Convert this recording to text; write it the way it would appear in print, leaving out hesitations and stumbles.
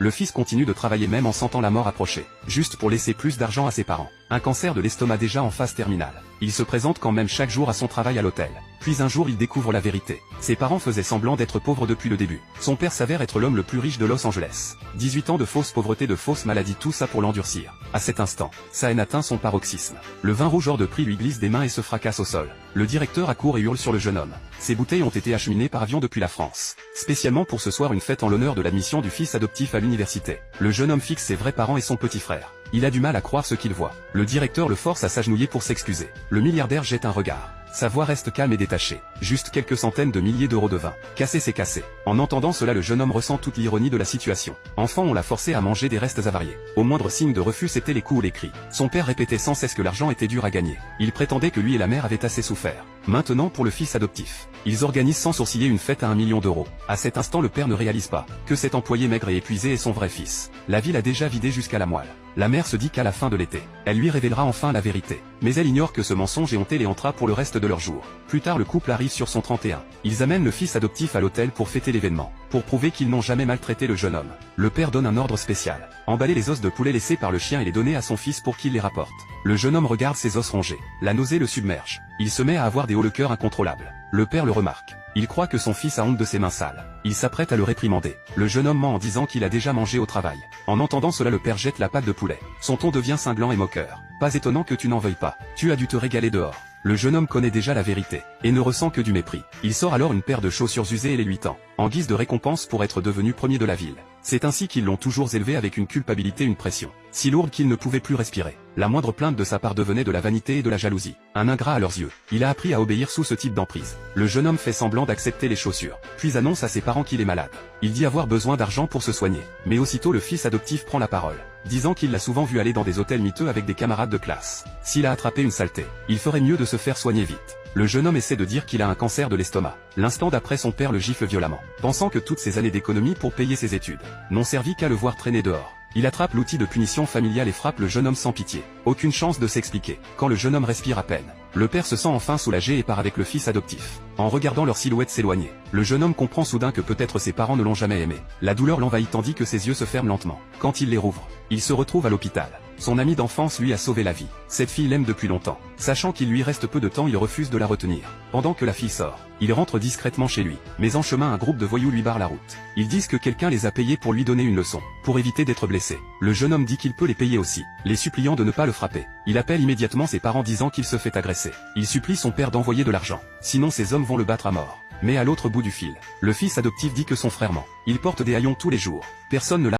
Le fils continue de travailler même en sentant la mort approcher, juste pour laisser plus d'argent à ses parents. Un cancer de l'estomac déjà en phase terminale. Il se présente quand même chaque jour à son travail à l'hôtel. Puis un jour il découvre la vérité. Ses parents faisaient semblant d'être pauvres depuis le début. Son père s'avère être l'homme le plus riche de Los Angeles. 18 ans de fausse pauvreté, de fausse maladie, tout ça pour l'endurcir. À cet instant, sa haine atteint son paroxysme. Le vin rouge hors de prix lui glisse des mains et se fracasse au sol. Le directeur accourt et hurle sur le jeune homme. Ces bouteilles ont été acheminées par avion depuis la France. Spécialement pour ce soir, une fête en l'honneur de l'admission du fils adoptif à l'université. Le jeune homme fixe ses vrais parents et son petit frère. Il a du mal à croire ce qu'il voit. Le directeur le force à s'agenouiller pour s'excuser. Le milliardaire jette un regard. Sa voix reste calme et détachée. Juste quelques centaines de milliers d'euros de vin. Cassé, c'est cassé. En entendant cela, le jeune homme ressent toute l'ironie de la situation. Enfant, on l'a forcé à manger des restes avariés. Au moindre signe de refus, c'était les coups ou les cris. Son père répétait sans cesse que l'argent était dur à gagner. Il prétendait que lui et la mère avaient assez souffert. Maintenant pour le fils adoptif. Ils organisent sans sourciller une fête à 1 million d'euros. À cet instant, le père ne réalise pas que cet employé maigre et épuisé est son vrai fils. La ville a déjà vidé jusqu'à la moelle. La mère se dit qu'à la fin de l'été, elle lui révélera enfin la vérité. Mais elle ignore que ce mensonge est honté les hantera pour le reste de leur jour. Plus tard, le couple arrive sur son 31. Ils amènent le fils adoptif à l'hôtel pour fêter l'événement, pour prouver qu'ils n'ont jamais maltraité le jeune homme. Le père donne un ordre spécial. Emballer les os de poulet laissés par le chien et les donner à son fils pour qu'il les rapporte. Le jeune homme regarde ses os rongés. La nausée le submerge. Il se met à avoir des hauts-le-cœur incontrôlables. Le père le remarque. Il croit que son fils a honte de ses mains sales. Il s'apprête à le réprimander. Le jeune homme ment en disant qu'il a déjà mangé au travail. En entendant cela, le père jette la pâte de poulet. Son ton devient cinglant et moqueur. Pas étonnant que tu n'en veuilles pas. Tu as dû te régaler dehors. Le jeune homme connaît déjà la vérité, et ne ressent que du mépris. Il sort alors une paire de chaussures usées et les lui tend, en guise de récompense pour être devenu premier de la ville. C'est ainsi qu'ils l'ont toujours élevé, avec une culpabilité, une pression si lourde qu'il ne pouvait plus respirer. La moindre plainte de sa part devenait de la vanité et de la jalousie. Un ingrat à leurs yeux. Il a appris à obéir sous ce type d'emprise. Le jeune homme fait semblant d'accepter les chaussures, puis annonce à ses parents qu'il est malade. Il dit avoir besoin d'argent pour se soigner. Mais aussitôt le fils adoptif prend la parole, disant qu'il l'a souvent vu aller dans des hôtels miteux avec des camarades de classe. S'il a attrapé une saleté, il ferait mieux de se faire soigner vite. Le jeune homme essaie de dire qu'il a un cancer de l'estomac. L'instant d'après, son père le gifle violemment, pensant que toutes ces années d'économie pour payer ses études n'ont servi qu'à le voir traîner dehors. Il attrape l'outil de punition familiale et frappe le jeune homme sans pitié. Aucune chance de s'expliquer. Quand le jeune homme respire à peine, le père se sent enfin soulagé et part avec le fils adoptif. En regardant leur silhouette s'éloigner, le jeune homme comprend soudain que peut-être ses parents ne l'ont jamais aimé. La douleur l'envahit tandis que ses yeux se ferment lentement. Quand il les rouvre, il se retrouve à l'hôpital. Son ami d'enfance lui a sauvé la vie. Cette fille l'aime depuis longtemps. Sachant qu'il lui reste peu de temps, il refuse de la retenir. Pendant que la fille sort, il rentre discrètement chez lui. Mais en chemin, un groupe de voyous lui barre la route. Ils disent que quelqu'un les a payés pour lui donner une leçon, pour éviter d'être blessé. Le jeune homme dit qu'il peut les payer aussi, les suppliant de ne pas le frapper. Il appelle immédiatement ses parents disant qu'il se fait agresser. Il supplie son père d'envoyer de l'argent, sinon ces hommes vont le battre à mort. Mais à l'autre bout du fil, le fils adoptif dit que son frère ment. Il porte des haillons tous les jours. Personne ne l'a